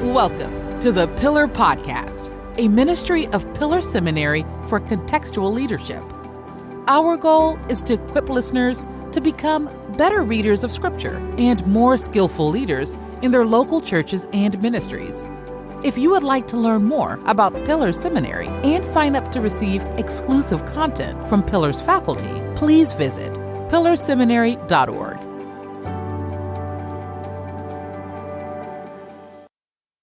Welcome to the Pillar Podcast, a ministry of Pillar Seminary for contextual leadership. Our goal is to equip listeners to become better readers of Scripture and more skillful leaders in their local churches and ministries. If you would like to learn more about Pillar Seminary and sign up to receive exclusive content from Pillar's faculty, please visit pillarseminary.org.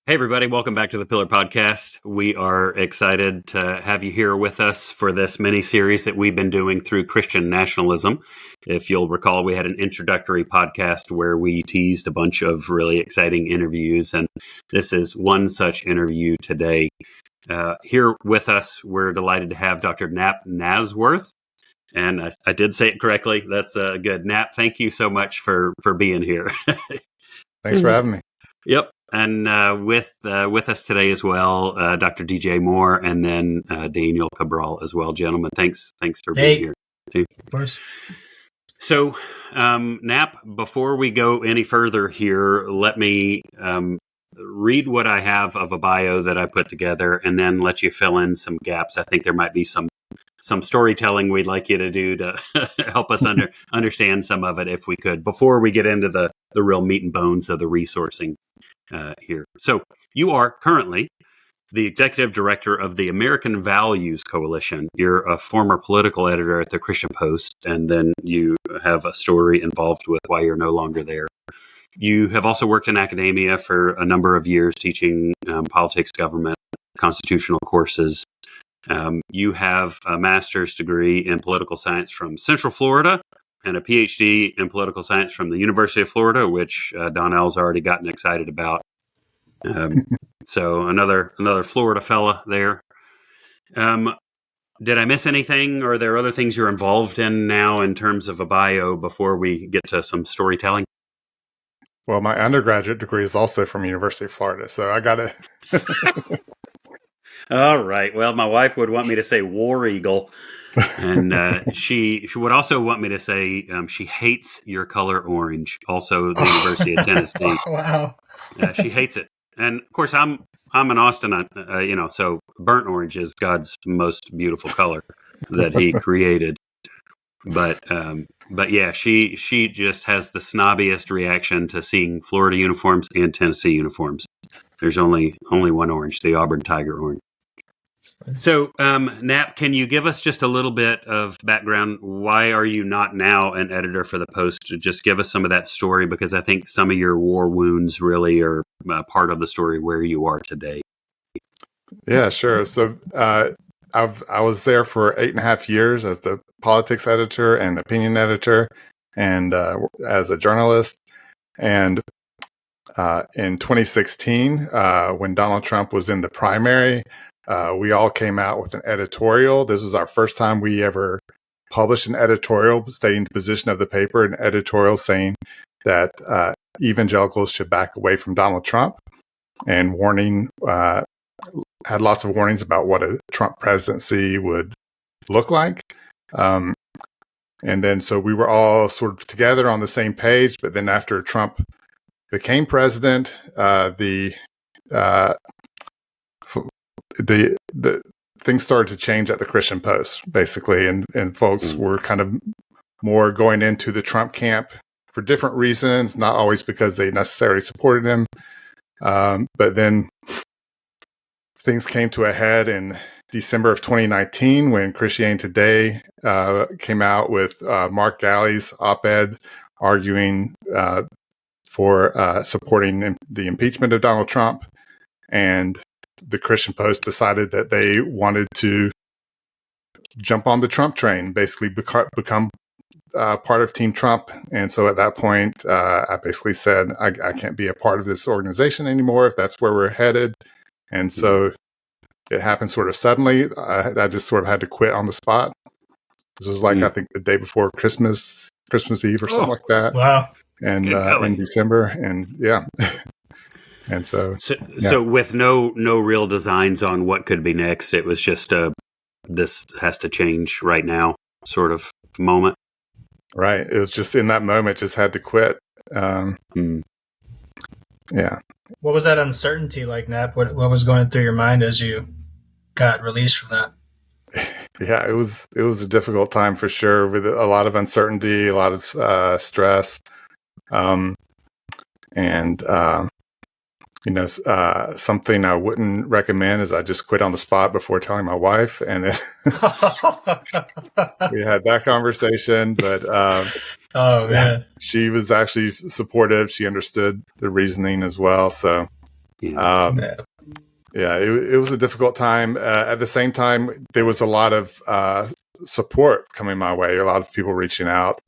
Hey everybody, welcome back to the Pillar Podcast. We are excited to have you here with us for this mini-series that we've been doing through Christian nationalism. If you'll recall, we had an introductory podcast where we teased a bunch of really exciting interviews, and this is one such interview today. Here with us, we're delighted to have Dr. Napp Nazworth, and I did say it correctly. That's good. Napp, thank you so much for being here. Thanks for having me. Yep. And with us today as well, Dr. DJ Moore, and then Daniel Cabral as well. Gentlemen, thanks for being here too. Of course. So, Napp, before we go any further here, let me read what I have of a bio that I put together, and then let you fill in some gaps. I think there might be some storytelling we'd like you to do to help us understand some of it, if we could, before we get into the real meat and bones of the resourcing here. So you are currently the executive director of the American Values Coalition. You're a former political editor at the Christian Post, and then you have a story involved with why you're no longer there. You have also worked in academia for a number of years, teaching politics, government, constitutional courses. You have a master's degree in political science from Central Florida and a PhD in political science from the University of Florida, which Donnell's already gotten excited about. So another Florida fella there. Did I miss anything? Or are there other things you're involved in now in terms of a bio before we get to some storytelling? Well, my undergraduate degree is also from University of Florida, so I got to... All right. Well, my wife would want me to say War Eagle, and she would also want me to say she hates your color orange, also the University of Tennessee. Wow. She hates it. And, of course, I'm an Austin, so burnt orange is God's most beautiful color that he created. But yeah, she just has the snobbiest reaction to seeing Florida uniforms and Tennessee uniforms. There's only one orange, the Auburn Tiger orange. So, Napp, can you give us just a little bit of background? Why are you not now an editor for the Post? Just give us some of that story, because I think some of your war wounds really are part of the story where you are today. Yeah, sure. So I was there for 8.5 years as the politics editor and opinion editor, and as a journalist. And in 2016, when Donald Trump was in the primary, we all came out with an editorial. This was our first time we ever published an editorial stating the position of the paper, an editorial saying that evangelicals should back away from Donald Trump, and had lots of warnings about what a Trump presidency would look like. And then so we were all sort of together on the same page. But then after Trump became president, the things started to change at the Christian Post, basically, and folks were kind of more going into the Trump camp for different reasons, not always because they necessarily supported him. But then things came to a head in December of 2019 when Christianity Today came out with Mark Galli's op-ed arguing for supporting the impeachment of Donald Trump. And the Christian Post decided that they wanted to jump on the Trump train, basically become part of Team Trump. And so at that point, I basically said, I can't be a part of this organization anymore if that's where we're headed. And so it happened sort of suddenly. I just sort of had to quit on the spot. This was like, I think, the day before Christmas Eve or something like that. Wow. And in December. And yeah. And so with no real designs on what could be next, it was just this has to change right now sort of moment. Right. It was just in that moment, just had to quit. Yeah. What was that uncertainty like, Napp? What was going through your mind as you got released from that? Yeah, it was a difficult time for sure, with a lot of uncertainty, a lot of stress, and something I wouldn't recommend is I just quit on the spot before telling my wife, and then we had that conversation. But oh man, she was actually supportive. She understood the reasoning as well. So yeah, it was a difficult time. At the same time, there was a lot of support coming my way. A lot of people reaching out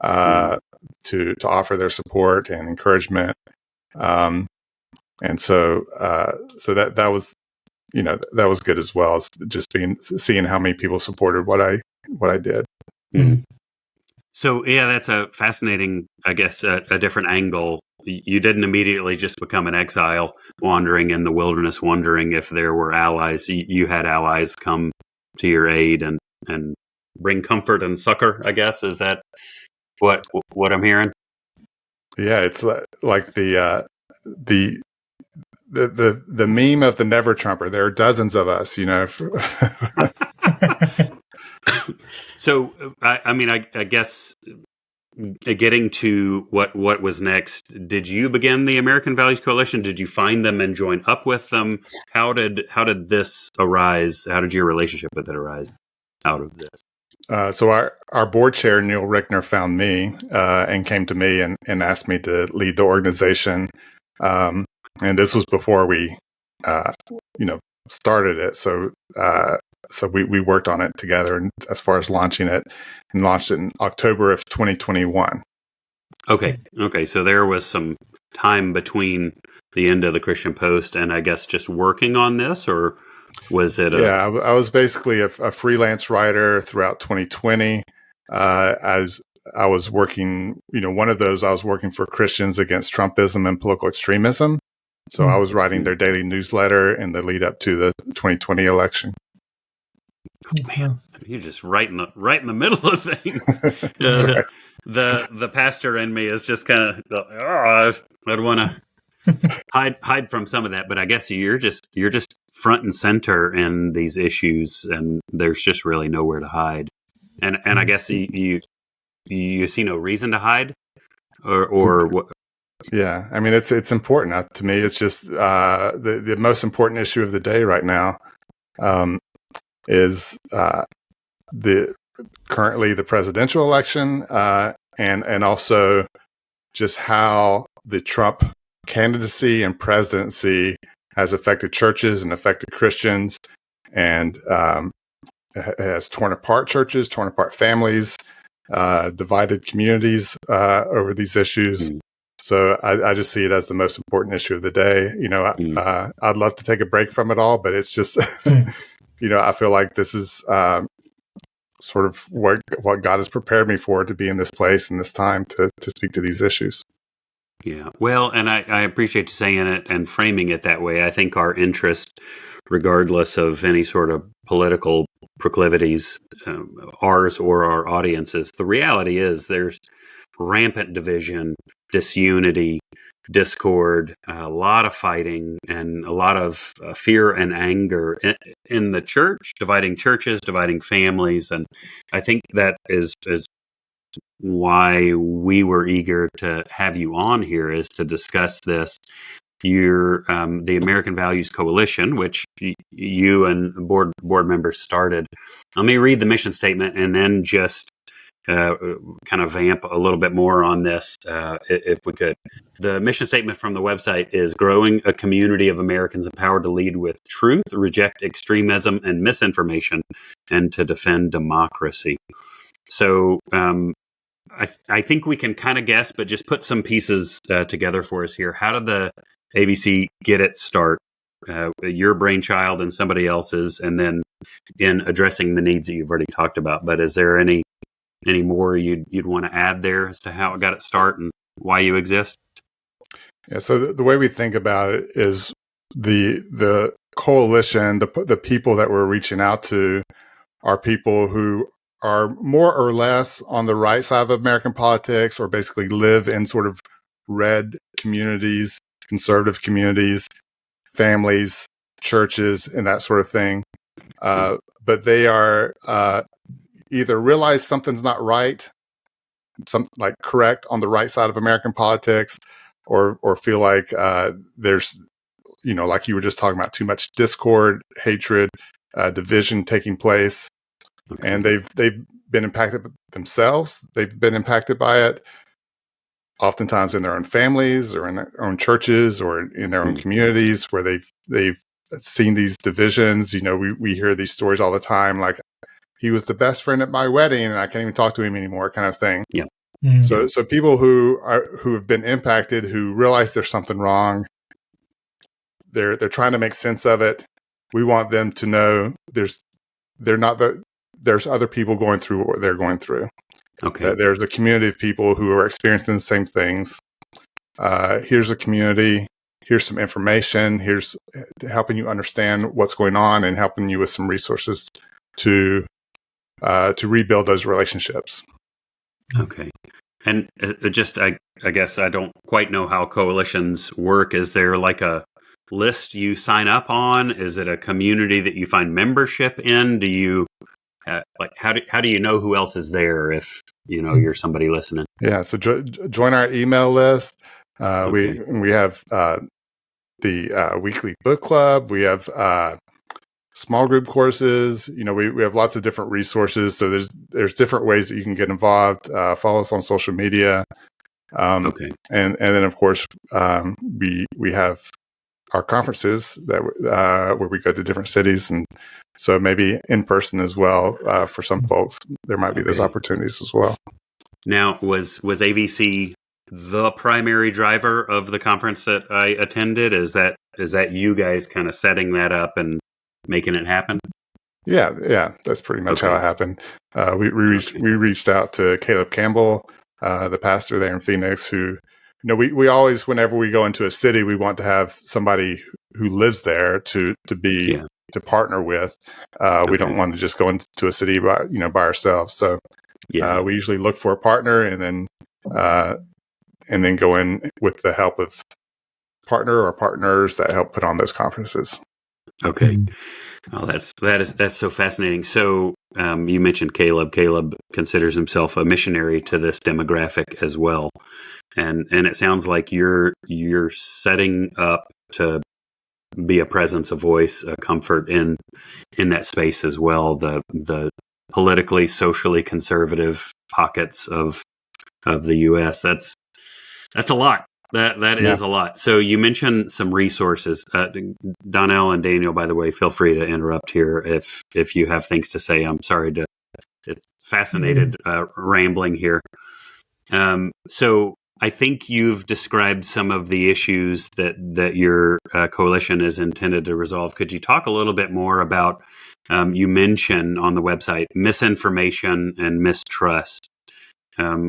to offer their support and encouragement. And so that was, that was good as well, as just seeing how many people supported what I did. Mm. So yeah, that's a fascinating, I guess, a different angle. You didn't immediately just become an exile wandering in the wilderness, wondering if there were allies. You had allies come to your aid and bring comfort and succor, I guess. Is that what I'm hearing? Yeah, it's like the meme of the never Trumper. There are dozens of us, So, I guess getting to what was next, did you begin the American Values Coalition? Did you find them and join up with them? How did this arise? How did your relationship with it arise out of this? So our board chair, Neil Rickner, found me and came to me and asked me to lead the organization. And this was before we, started it. So we worked on it together, and as far as launching it, and launched it in October of 2021. Okay. So there was some time between the end of the Christian Post and I guess just working on this, or was it? Yeah, I was basically a freelance writer throughout 2020. As I was working, one of those, I was working for Christians Against Trumpism and Political Extremism. So I was writing their daily newsletter in the lead up to the 2020 election. Oh, man, you're just right in the middle of things. Right. The pastor in me is just kind of, I'd want to hide from some of that, but I guess you're just front and center in these issues, and there's just really nowhere to hide. And I guess you see no reason to hide, or what? Yeah, I mean, it's important to me. It's just the most important issue of the day right now is currently the presidential election, and also just how the Trump candidacy and presidency has affected churches and affected Christians, and has torn apart churches, torn apart families, divided communities over these issues. So I just see it as the most important issue of the day. I'd love to take a break from it all, but it's just, I feel like this is sort of what God has prepared me for, to be in this place and this time to speak to these issues. Yeah, well, and I appreciate you saying it and framing it that way. I think our interest, regardless of any sort of political proclivities, ours or our audiences, the reality is there's rampant division, disunity, discord, a lot of fighting, and a lot of fear and anger in the church, dividing churches, dividing families. And I think that is why we were eager to have you on here, is to discuss this. You're the American Values Coalition, which you and board members started. Let me read the mission statement and then just kind of vamp a little bit more on this, if we could. The mission statement from the website is growing a community of Americans empowered to lead with truth, reject extremism and misinformation, and to defend democracy. So I think we can kind of guess, but just put some pieces together for us here. How did the ABC get its start? Your brainchild and somebody else's, and then in addressing the needs that you've already talked about. But is there any more you'd want to add there as to how it got its start and why you exist? Yeah. So the way we think about it is the coalition, the people that we're reaching out to, are people who are more or less on the right side of American politics, or basically live in sort of red communities, conservative communities, families, churches, and that sort of thing. But they are either realize something's not right, like correct on the right side of American politics, or feel like there's, like you were just talking about, too much discord, hatred, division taking place. Okay. And they've been impacted themselves. They've been impacted by it, oftentimes in their own families or in their own churches or in their own communities where they've seen these divisions. We hear these stories all the time, like, he was the best friend at my wedding and I can't even talk to him anymore, kind of thing. Yeah. So people who have been impacted, who realize there's something wrong, they're trying to make sense of it. We want them to know there's other people going through what they're going through. Okay. That there's a community of people who are experiencing the same things. Here's a community. Here's some information. Here's helping you understand what's going on and helping you with some resources to rebuild those relationships. Okay. And I guess I don't quite know how coalitions work. Is there like a list you sign up on? Is it a community that you find membership in? Do you how do you know who else is there if you're somebody listening? Yeah, so join our email list. Okay. We have the weekly book club. We have small group courses. We have lots of different resources. So there's different ways that you can get involved. Follow us on social media. Okay. And then of course we have our conferences that where we go to different cities, and so maybe in person as well. For some folks, there might be those opportunities as well. Now, was AVC the primary driver of the conference that I attended? Is that you guys kind of setting that up and making it happen? Yeah, that's pretty much how it happened. We reached out to Caleb Campbell, the pastor there in Phoenix, who, we always, whenever we go into a city, we want to have somebody who lives there to to partner with. We don't want to just go into a city by ourselves. So we usually look for a partner and then go in with the help of partner or partners that help put on those conferences. Okay. Oh, that's so fascinating. So you mentioned Caleb. Caleb considers himself a missionary to this demographic as well, and it sounds like you're setting up to be a presence, a voice, a comfort in that space as well. The politically, socially conservative pockets of the U.S. That's a lot. That is a lot. So you mentioned some resources. Donnell and Daniel, by the way, feel free to interrupt here if you have things to say. I'm sorry it's fascinated rambling here. So I think you've described some of the issues that your coalition is intended to resolve. Could you talk a little bit more about, you mentioned on the website, misinformation and mistrust?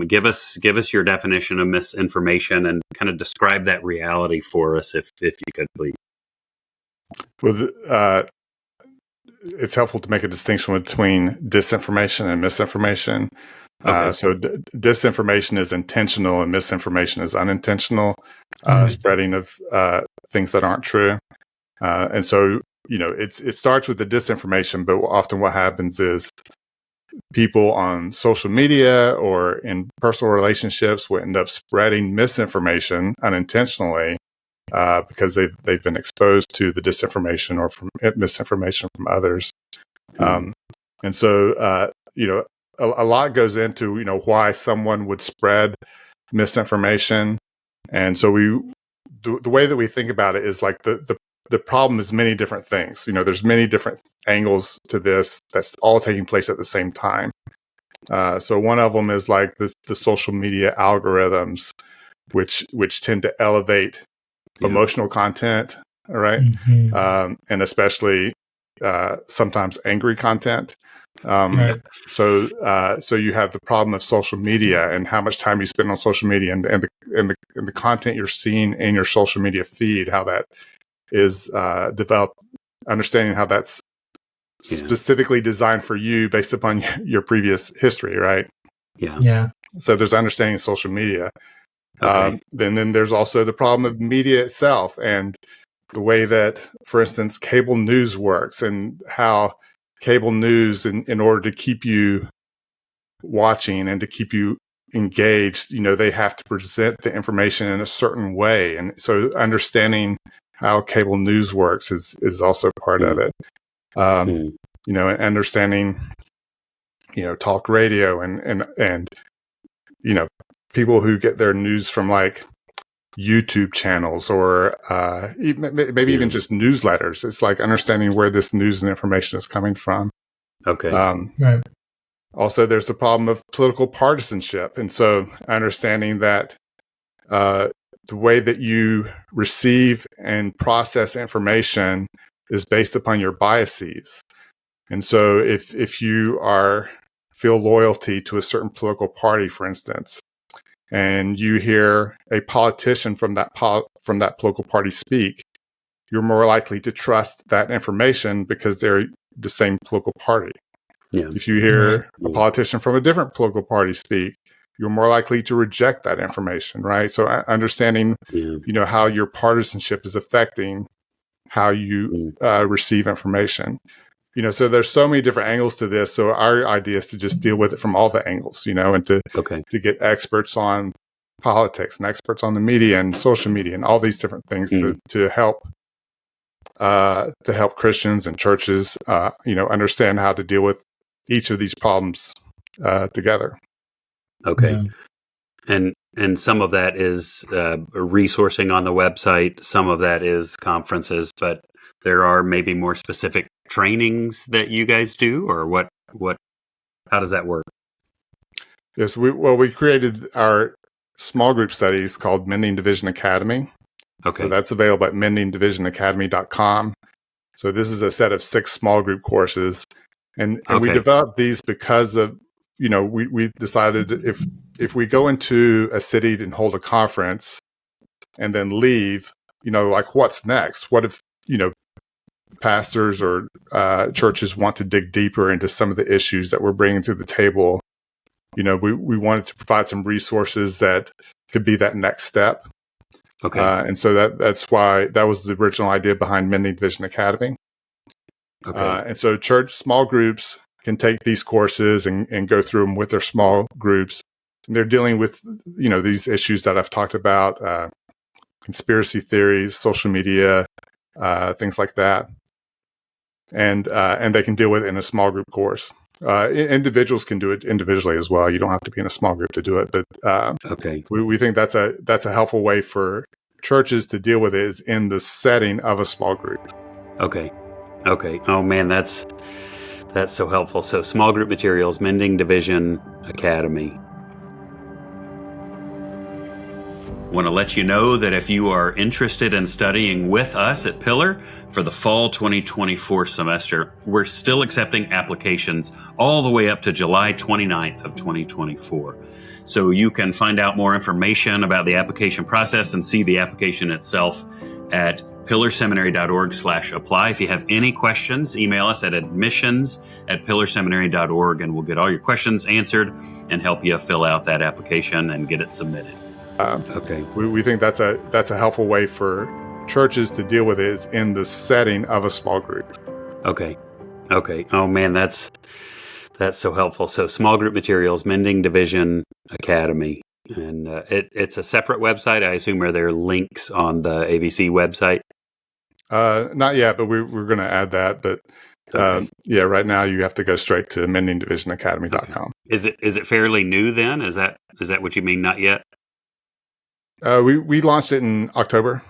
Give us your definition of misinformation and kind of describe that reality for us, if you could, please. Well, it's helpful to make a distinction between disinformation and misinformation. Okay. So disinformation is intentional and misinformation is unintentional, spreading of things that aren't true. And so, it starts with the disinformation, but often what happens is people on social media or in personal relationships will end up spreading misinformation unintentionally because they've been exposed to the disinformation or from misinformation from others. And so, a lot goes into, why someone would spread misinformation. And so the way that we think about it is like the problem is many different things. There's many different angles to this that's all taking place at the same time. So one of them is like the social media algorithms, which tend to elevate emotional content, right? And especially sometimes angry content. Right. So you have the problem of social media and how much time you spend on social media and the content you're seeing in your social media feed, how that is developed, understanding how that's specifically designed for you based upon your previous history, right? Yeah. So there's understanding social media. Okay. Then there's also the problem of media itself and the way that, for instance, cable news works and how cable news, in order to keep you watching and to keep you engaged, they have to present the information in a certain way. And so understanding how cable news works is also part of it. And understanding, talk radio and people who get their news from like YouTube channels or maybe even just newsletters. It's like understanding where this news and information is coming from. Okay. Right. Also, there's the problem of political partisanship. And so understanding that the way that you receive and process information is based upon your biases. And so if you feel loyalty to a certain political party, for instance, and you hear a politician from that political party speak, you're more likely to trust that information because they're the same political party. Yeah. If you hear a politician from a different political party speak, you're more likely to reject that information, right? So understanding, how your partisanship is affecting how you receive information. So there's so many different angles to this. So our idea is to just deal with it from all the angles, and to get experts on politics and experts on the media and social media and all these different things to help Christians and churches, understand how to deal with each of these problems together. Okay. Yeah. And some of that is resourcing on the website. Some of that is conferences, but there are maybe more specific trainings that you guys do, or how does that work? Yes, we created our small group studies called Mending Division Academy. Okay. So that's available at mendingdivisionacademy.com. So this is a set of 6 small group courses. And we developed these because of, we decided if we go into a city and hold a conference and then leave, like what's next? What if, pastors or churches want to dig deeper into some of the issues that we're bringing to the table? We wanted to provide some resources that could be that next step. Okay. And so that's why that was the original idea behind Mending Division Academy. Okay. And so church small groups can take these courses and go through them with their small groups. And they're dealing with, these issues that I've talked about, conspiracy theories, social media, things like that. And they can deal with it in a small group course. Individuals can do it individually as well. You don't have to be in a small group to do it. But we think that's a helpful way for churches to deal with it, is in the setting of a small group. Okay. Oh man, that's so helpful. So small group materials, Mending Division Academy. Want to let you know that if you are interested in studying with us at Pillar for the fall 2024 semester, we're still accepting applications all the way up to July 29th of 2024. So you can find out more information about the application process and see the application itself at pillarseminary.org/apply. If you have any questions, email us at admissions@pillarseminary.org and we'll get all your questions answered and help you fill out that application and get it submitted. We think that's a helpful way for churches to deal with it, is in the setting of a small group. Okay. Oh man, that's so helpful. So small group materials, Mending Division Academy, and it's a separate website. I assume, are there links on the ABC website? Not yet, but we're going to add that. But right now you have to go straight to mendingdivisionacademy.com. Okay. Is it fairly new then? Is that what you mean? Not yet. We launched it in October.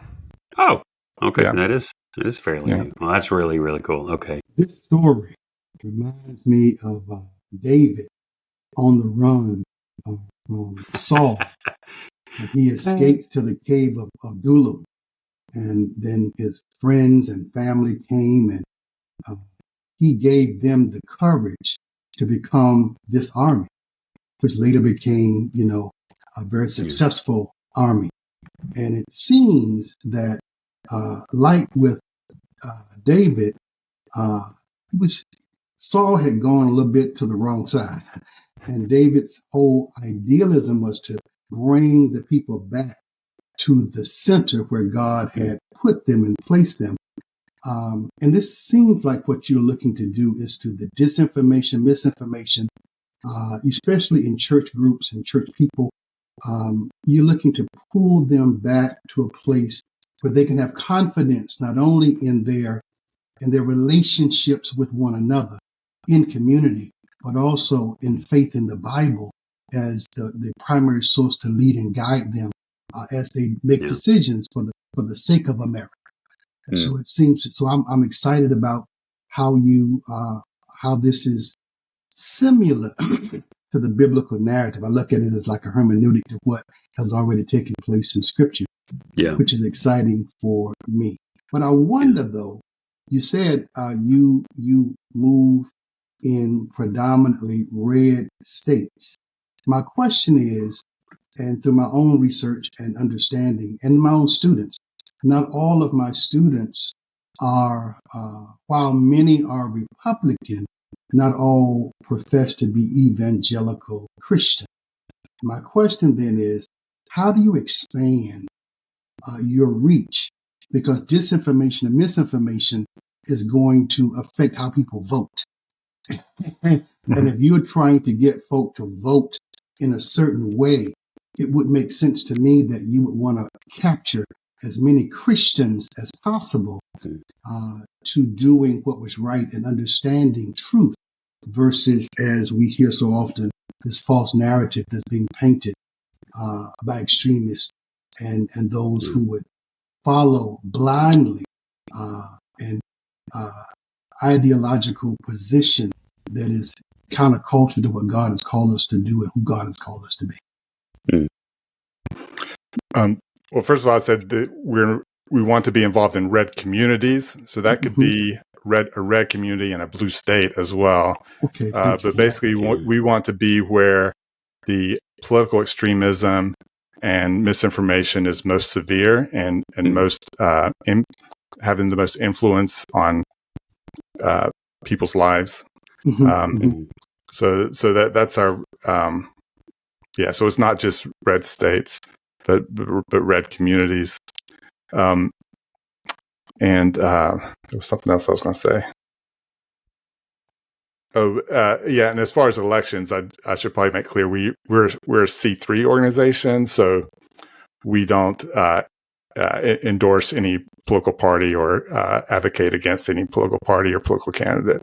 Oh, okay. Yeah. That is fairly new. Well, that's really, really cool. Okay. This story reminds me of David on the run from Saul. And he escapes to the cave of Adullam. And then his friends and family came, and he gave them the courage to become this army, which later became, a very successful army. And it seems that, like with David, Saul had gone a little bit to the wrong side, and David's whole idealism was to bring the people back to the center where God had put them and placed them. And this seems like what you're looking to do is to the disinformation, misinformation, especially in church groups and church people. You're looking to pull them back to a place where they can have confidence not only in their relationships with one another in community, but also in faith in the Bible as the primary source to lead and guide them as they make decisions for the sake of America. And so it seems. So I'm excited about how this is similar to the biblical narrative. I look at it as like a hermeneutic to what has already taken place in Scripture, which is exciting for me. But I wonder, though, you said you move in predominantly red states. My question is, and through my own research and understanding, and my own students, not all of my students are, while many are Republican, not all profess to be evangelical Christian. My question then is, how do you expand your reach? Because disinformation and misinformation is going to affect how people vote. And if you're trying to get folk to vote in a certain way, it would make sense to me that you would want to capture as many Christians as possible to doing what was right and understanding truth versus, as we hear so often, this false narrative that's being painted by extremists and those who would follow blindly an ideological position that is counterculture to what God has called us to do and who God has called us to be. Well, first of all, I said that we want to be involved in red communities, so that could be a red community in a blue state as well. Okay, but basically, we want to be where the political extremism and misinformation is most severe and most having the most influence on people's lives. So that's our so it's not just red states, but red communities. And there was something else I was going to say. And as far as elections, I should probably make clear we're a C3 organization, so we don't endorse any political party or advocate against any political party or political candidate.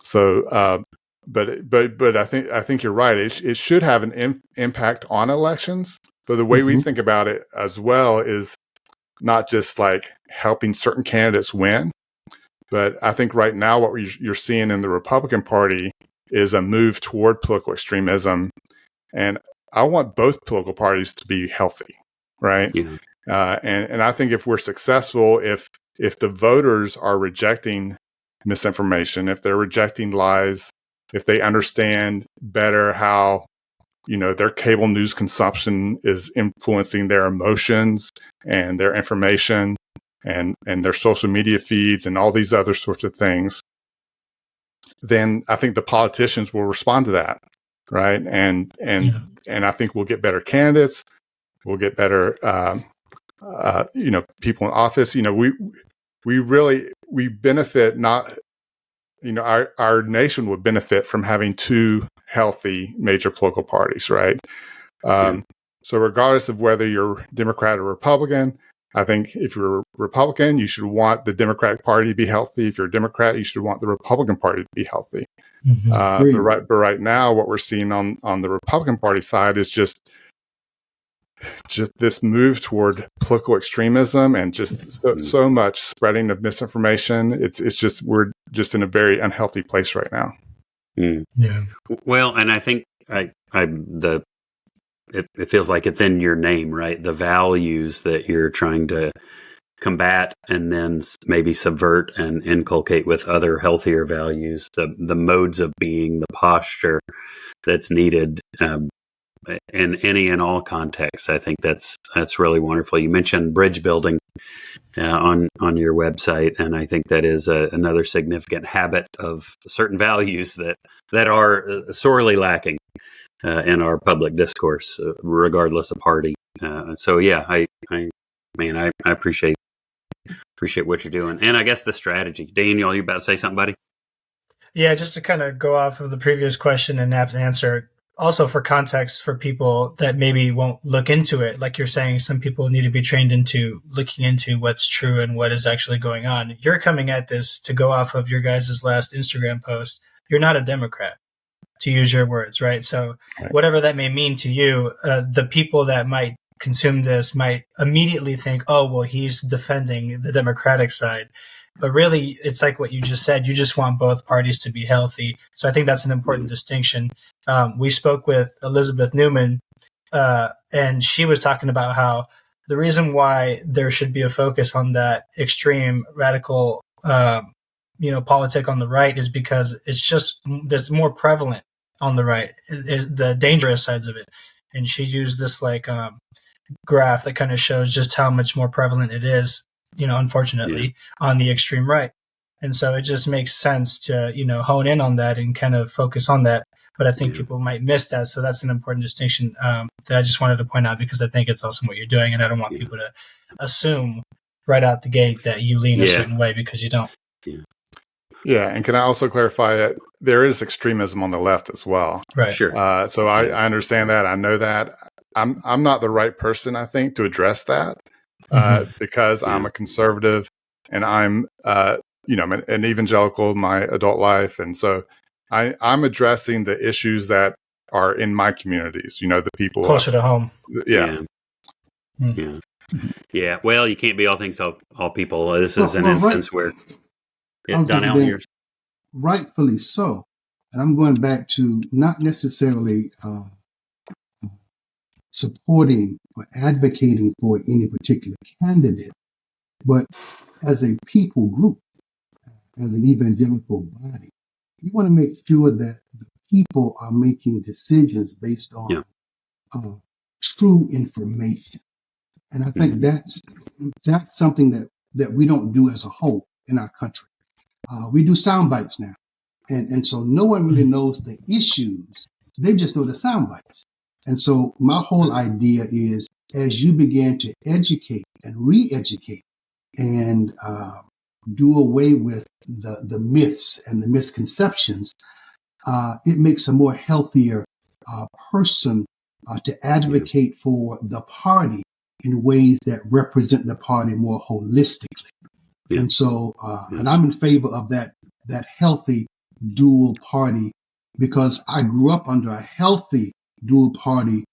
So, but I think you're right. It should have an impact on elections. But the way we think about it as well is not just like helping certain candidates win, but I think right now what you're seeing in the Republican Party is a move toward political extremism, and I want both political parties to be healthy, right? And I think if we're successful, if the voters are rejecting misinformation, if they're rejecting lies, if they understand better how their cable news consumption is influencing their emotions and their information and their social media feeds and all these other sorts of things, then I think the politicians will respond to that, right? And I think we'll get better candidates, we'll get better people in office. We benefit not. Our nation would benefit from having two healthy major political parties, right? So regardless of whether you're Democrat or Republican, I think if you're a Republican, you should want the Democratic Party to be healthy. If you're a Democrat, you should want the Republican Party to be healthy. But right now, what we're seeing on the Republican Party side is just this move toward political extremism and just so much spreading of misinformation. It's just we're just in a very unhealthy place right now. Well, and I think it feels like it's in your name, right? The values that you're trying to combat and then maybe subvert and inculcate with other healthier values, the modes of being, the posture that's needed in any and all contexts. I think that's really wonderful. You mentioned bridge building on your website, and I think that is another significant habit of certain values that are sorely lacking in our public discourse, regardless of party. So yeah, I appreciate what you're doing, and I guess the strategy. Daniel, you about to say something, buddy? Yeah, just to kind of go off of the previous question and Napp's answer, also for context for people that maybe won't look into it, like you're saying, some people need to be trained into looking into what's true and what is actually going on. You're coming at this to go off of your guys' last Instagram post. You're not a Democrat, to use your words, right? So whatever that may mean to you, the people that might consume this might immediately think, oh, well, he's defending the Democratic side. But really, it's like what you just said. You just want both parties to be healthy. So I think that's an important distinction. We spoke with Elizabeth Newman, and she was talking about how the reason why there should be a focus on that extreme radical, politic on the right is because it's just there's more prevalent on the right, the dangerous sides of it. And she used this graph that kind of shows just how much more prevalent it is, unfortunately, on the extreme right. And so it just makes sense to, hone in on that and kind of focus on that. But I think people might miss that. So that's an important distinction that I just wanted to point out, because I think it's awesome what you're doing. And I don't want people to assume right out the gate that you lean a certain way, because you don't. Yeah, and can I also clarify that there is extremism on the left as well? Right. Sure. So I understand that. I know that. I'm not the right person, I think, to address that because I'm a conservative and I'm, an evangelical in my adult life, and so I'm addressing the issues that are in my communities. The people closer to home. Yeah. Well, you can't be all things to all people. This is an instance where. Donnell, yours. Rightfully so. And I'm going back to not necessarily supporting or advocating for any particular candidate, but as a people group, as an evangelical body, you want to make sure that the people are making decisions based on true information. And I think that's something that we don't do as a whole in our country. We do sound bites now. And so no one really knows the issues. They just know the sound bites. And so my whole idea is, as you begin to educate and re-educate and do away with the myths and the misconceptions, it makes a more healthier person to advocate for the party in ways that represent the party more holistically. And so, and I'm in favor of that healthy dual party, because I grew up under a healthy dual party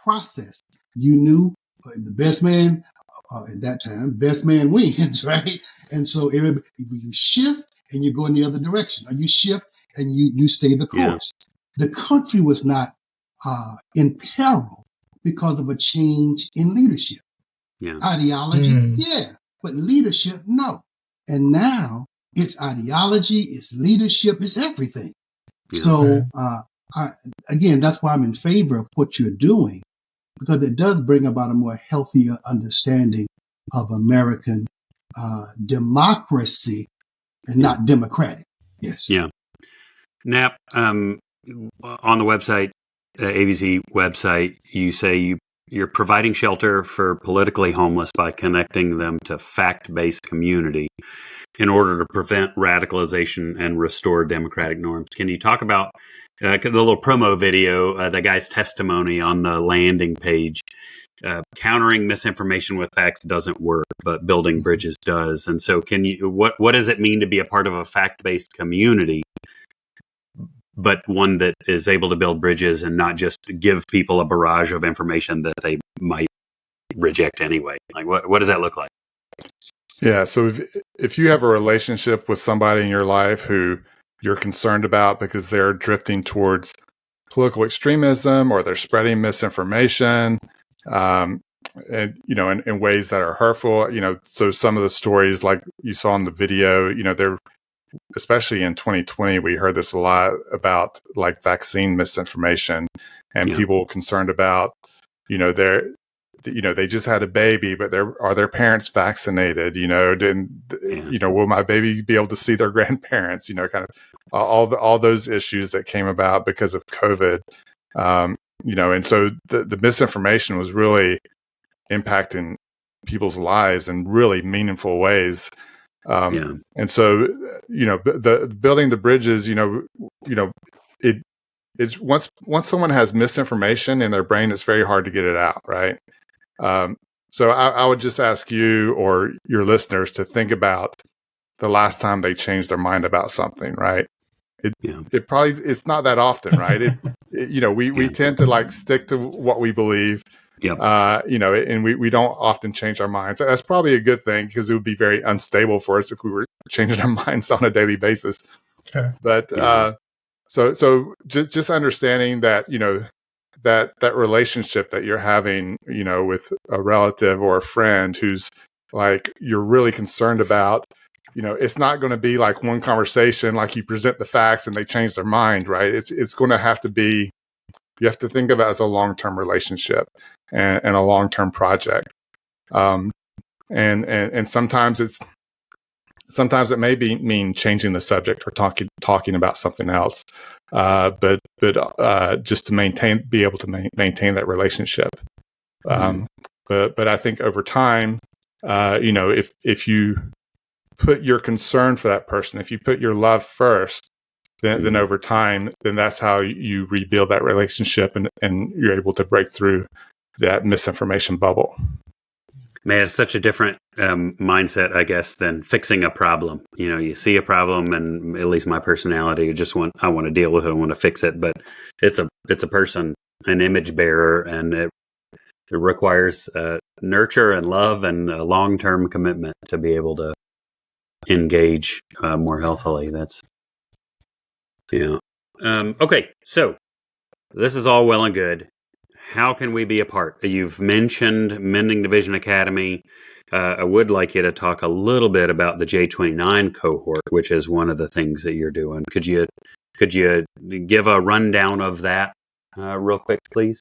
process. You knew the best man at that time, best man wins, right? And so you shift and you go in the other direction, or you shift and you stay the course. The country was not in peril because of a change in leadership. Ideology, but leadership, no. And now it's ideology, it's leadership, it's everything. So, again, that's why I'm in favor of what you're doing, because it does bring about a more healthier understanding of American democracy and not democratic. Yes. Yeah. Napp, on the website, ABC website, you say you're providing shelter for politically homeless by connecting them to fact-based community in order to prevent radicalization and restore democratic norms. Can you talk about the little promo video, the guy's testimony on the landing page? Countering misinformation with facts doesn't work, but building bridges does. And so what does it mean to be a part of a fact-based community, but one that is able to build bridges and not just give people a barrage of information that they might reject anyway? Like, what does that look like? Yeah. So if you have a relationship with somebody in your life who you're concerned about because they're drifting towards political extremism or they're spreading misinformation, and in ways that are hurtful, so some of the stories like you saw in the video, they're, especially in 2020, we heard this a lot about like vaccine misinformation and people concerned about, they just had a baby, but are their parents vaccinated? Will my baby be able to see their grandparents? Kind of all those issues that came about because of COVID. And so the misinformation was really impacting people's lives in really meaningful ways. And so, the building the bridges, it's once someone has misinformation in their brain, it's very hard to get it out, right? So I would just ask you or your listeners to think about the last time they changed their mind about something, right? It's not that often, right? We tend to stick to what we believe. And we don't often change our minds. That's probably a good thing, because it would be very unstable for us if we were changing our minds on a daily basis. Sure. But so just understanding that, that relationship that you're having, with a relative or a friend who's you're really concerned about, it's not going to be like one conversation, like you present the facts and they change their mind, right? It's going to have to be, you have to think of it as a long-term relationship and a long-term project. And sometimes it may mean changing the subject or talking about something else. But just to be able to maintain that relationship. But I think over time, if you put your concern for that person, if you put your love first, then over time, then that's how you rebuild that relationship and you're able to break through that misinformation bubble. Man, it's such a different mindset, I guess, than fixing a problem. You see a problem, and at least my personality, I want to deal with it, I want to fix it. But it's a person, an image bearer, and it requires nurture and love and a long-term commitment to be able to engage more healthily. Okay, so this is all well and good. How can we be a part? You've mentioned Mending Division Academy. I would like you to talk a little bit about the J29 cohort, which is one of the things that you're doing. Could you give a rundown of that real quick, please?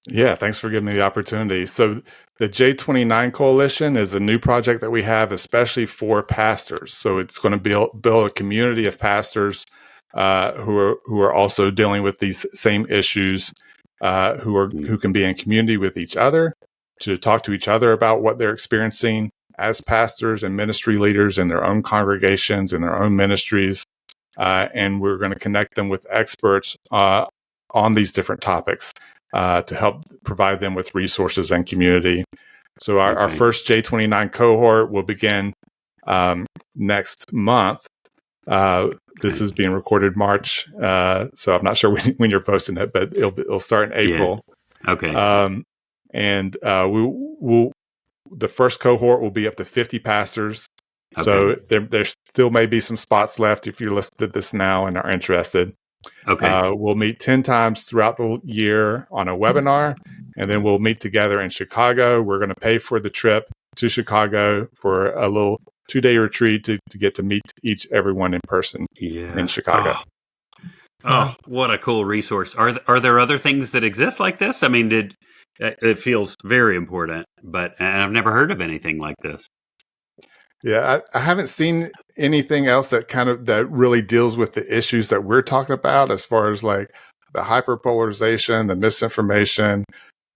Yeah, thanks for giving me the opportunity. So the J29 Coalition is a new project that we have, especially for pastors. So it's going to build a community of pastors who are also dealing with these same issues, who can be in community with each other, to talk to each other about what they're experiencing as pastors and ministry leaders in their own congregations, in their own ministries. And we're going to connect them with experts on these different topics to help provide them with resources and community. So our first J29 cohort will begin next month. This is being recorded March, so I'm not sure when you're posting it, but it'll start in April. Yeah. Okay. And the first cohort will be up to 50 pastors. Okay. So there still may be some spots left if you're listening to this now and are interested. Okay. We'll meet 10 times throughout the year on a webinar, and then we'll meet together in Chicago. We're going to pay for the trip to Chicago for a little 2-day retreat to get to meet everyone in person in Chicago. Oh, what a cool resource. Are there other things that exist like this? I mean, it feels very important, but I've never heard of anything like this. Yeah, I haven't seen anything else that really deals with the issues that we're talking about, as far as like the hyperpolarization, the misinformation,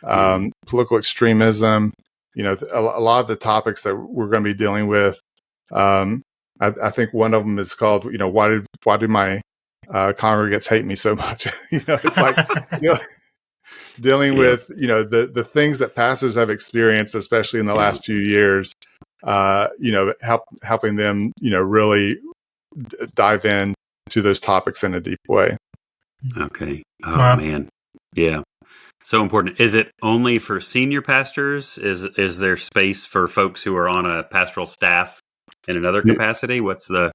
political extremism, a lot of the topics that we're going to be dealing with. I think one of them is called, why do my congregants hate me so much? It's like, dealing with, the things that pastors have experienced, especially in the last few years, helping them, really dive in to those topics in a deep way. Okay. Oh, man. Yeah. So important. Is it only for senior pastors? Is there space for folks who are on a pastoral staff in another capacity? What's the...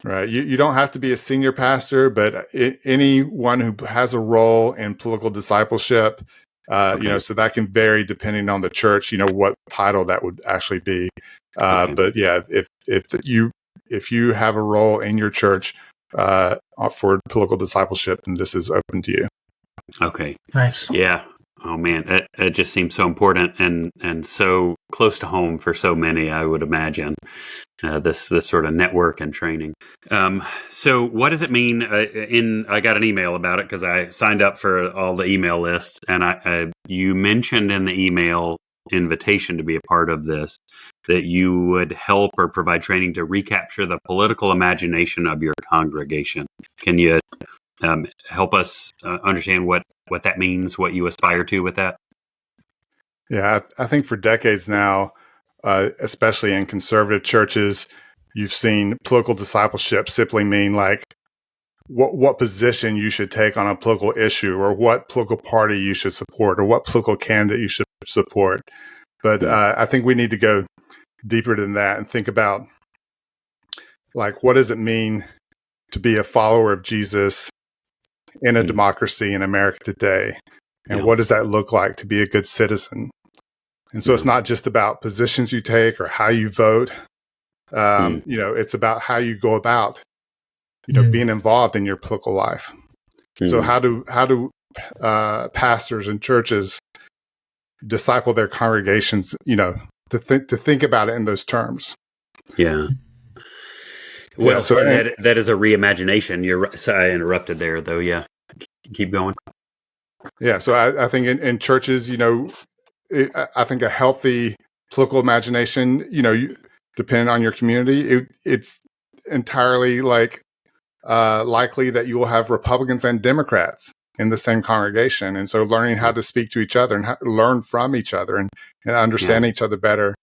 Right. You don't have to be a senior pastor, but anyone who has a role in political discipleship, so that can vary depending on the church, what title that would actually be. But yeah, if you have a role in your church for political discipleship, then this is open to you. Okay. Nice. Yeah. Oh man, it just seems so important and so close to home for so many. I would imagine this sort of network and training. So, what does it mean? I got an email about it because I signed up for all the email lists, and you mentioned in the email invitation to be a part of this that you would help or provide training to recapture the political imagination of your congregation. Can you help us understand what that means, what you aspire to with that? Yeah, I think for decades now, especially in conservative churches, you've seen political discipleship simply mean like what position you should take on a political issue, or what political party you should support, or what political candidate you should support. But I think we need to go deeper than that and think about, like, what does it mean to be a follower of Jesus in a democracy in America today? And what does that look like to be a good citizen? And so it's not just about positions you take or how you vote. It's about how you go about, being involved in your political life. So how do pastors and churches disciple their congregations, to think about it in those terms? Yeah. Well, that is a reimagination. Sorry, I interrupted there, though. Yeah. Keep going. Yeah. So I think in churches, I think a healthy political imagination, depending on your community, it's entirely likely that you will have Republicans and Democrats in the same congregation. And so learning how to speak to each other and how to learn from each other and understand each other better,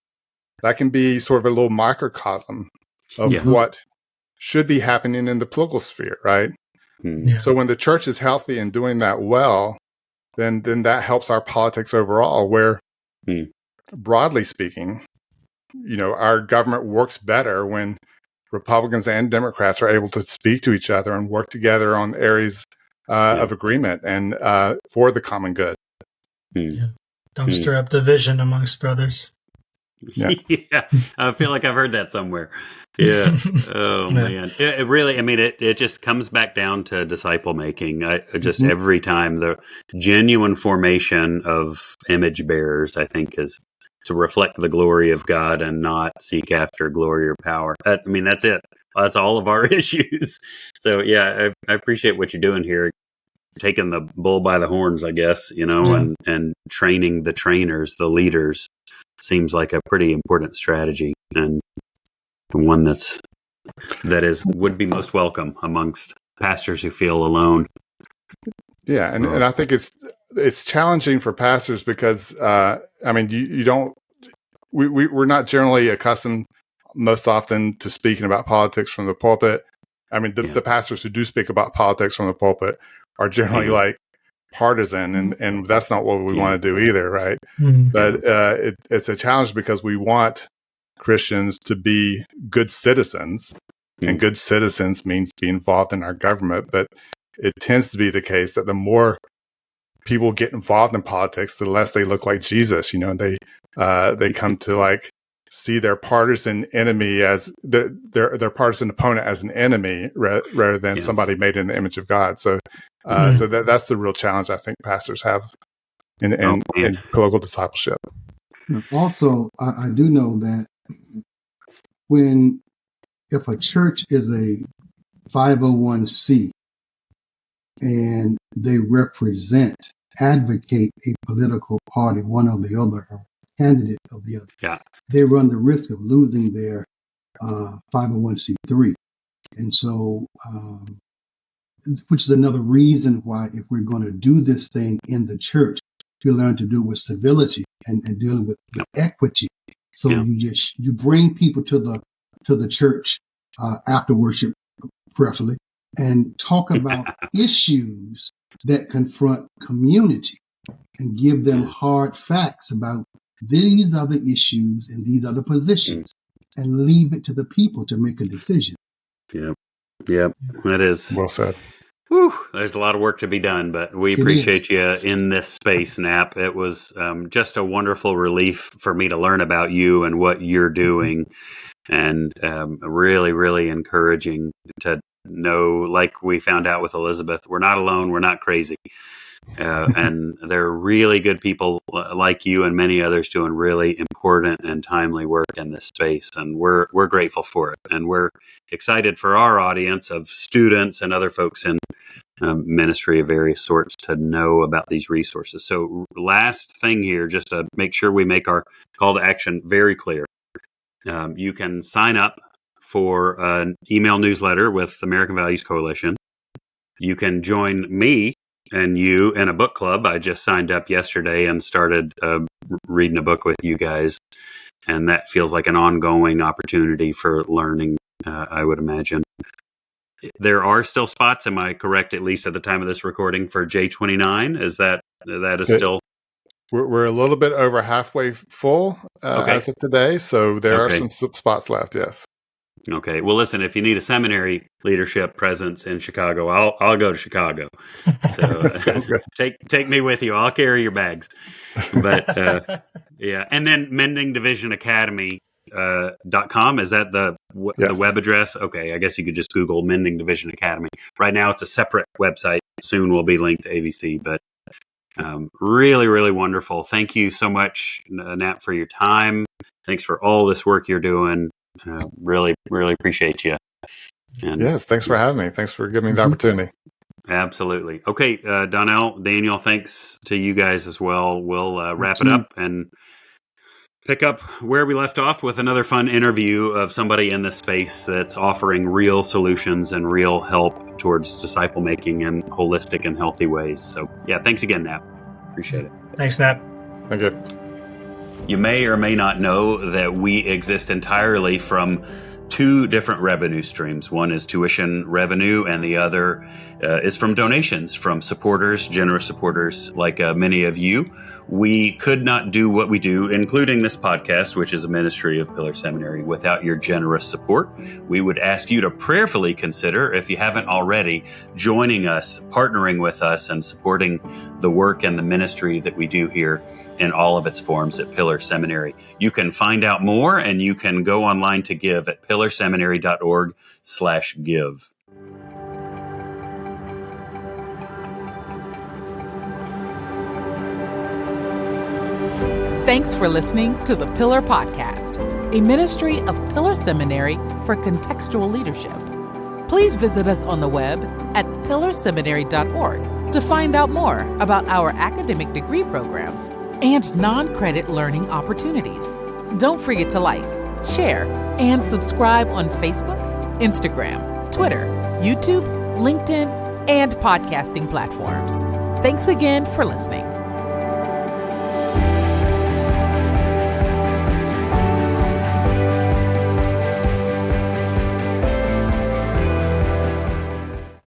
that can be sort of a little microcosm of what should be happening in the political sphere, right? Yeah. So when the church is healthy and doing that well, then that helps our politics overall, where broadly speaking, our government works better when Republicans and Democrats are able to speak to each other and work together on areas of agreement and for the common good. Don't stir up division amongst brothers. Yeah. I feel like I've heard that somewhere. Yeah. Oh man. It really, it just comes back down to disciple making. Every time, the genuine formation of image bearers, I think, is to reflect the glory of God and not seek after glory or power. That's it. That's all of our issues. So I appreciate what you're doing here, taking the bull by the horns, I guess, and training the trainers, the leaders. Seems like a pretty important strategy, and one that would be most welcome amongst pastors who feel alone. Yeah, and I think it's challenging for pastors because you don't. We're not generally accustomed most often to speaking about politics from the pulpit. The pastors who do speak about politics from the pulpit are generally partisan, and that's not what we want to do either, right? But it's a challenge because we want Christians to be good citizens, and good citizens means be involved in our government. But it tends to be the case that the more people get involved in politics, the less they look like Jesus. They come to see their partisan enemy as their partisan opponent as an enemy rather than somebody made in the image of God. So that's the real challenge I think pastors have in political discipleship. Also, I do know that if a church is a 501c and they advocate a political party, one or the other, or candidate of the other, they run the risk of losing their 501c3. And so, which is another reason why, if we're going to do this thing in the church, to learn to do with civility and dealing with equity. So you bring people to the church after worship, preferably, and talk about issues that confront community and give them hard facts about these are the issues and these are the positions, and leave it to the people to make a decision. Yep. That is well said. Whew, there's a lot of work to be done, but we appreciate you in this space, Napp. It was just a wonderful relief for me to learn about you and what you're doing, and really, really encouraging to know, like we found out with Elizabeth, we're not alone, we're not crazy. And they're really good people like you and many others doing really important and timely work in this space. And we're grateful for it. And we're excited for our audience of students and other folks in ministry of various sorts to know about these resources. So last thing here, just to make sure we make our call to action very clear. You can sign up for an email newsletter with American Values Coalition. You can join me and you in a book club. I just signed up yesterday and started reading a book with you guys. And that feels like an ongoing opportunity for learning, I would imagine. There are still spots, am I correct, at least at the time of this recording, for J29? Is that still? We're a little bit over halfway full as of today, so there are some spots left, yes. Okay. Well, listen, if you need a seminary leadership presence in Chicago, I'll go to Chicago. So Sounds good. Take me with you. I'll carry your bags. But yeah, and then mendingdivisionacademy.com, is that the web address? Okay, I guess you could just Google Mending Division Academy. Right now, it's a separate website. Soon will be linked to AVC, but really, really wonderful. Thank you so much, Napp, for your time. Thanks for all this work you're doing. Really, really appreciate you. And, yes, thanks for having me. Thanks for giving me the opportunity. Absolutely. Okay, Daniel, thanks to you guys as well. We'll wrap it up and pick up where we left off with another fun interview of somebody in this space that's offering real solutions and real help towards disciple making in holistic and healthy ways. So yeah, thanks again, Napp. Appreciate it. Thanks, Napp. Thank you. You may or may not know that we exist entirely from two different revenue streams. One is tuition revenue, and the other is from donations from supporters, generous supporters like many of you. We could not do what we do, including this podcast, which is a ministry of Pillar Seminary, without your generous support. We would ask you to prayerfully consider, if you haven't already, joining us, partnering with us, and supporting the work and the ministry that we do here in all of its forms at Pillar Seminary. You can find out more, and you can go online to give at pillarseminary.org/give. Thanks for listening to the Pillar Podcast, a ministry of Pillar Seminary for contextual leadership. Please visit us on the web at pillarseminary.org to find out more about our academic degree programs and non-credit learning opportunities. Don't forget to like, share, and subscribe on Facebook, Instagram, Twitter, YouTube, LinkedIn, and podcasting platforms. Thanks again for listening.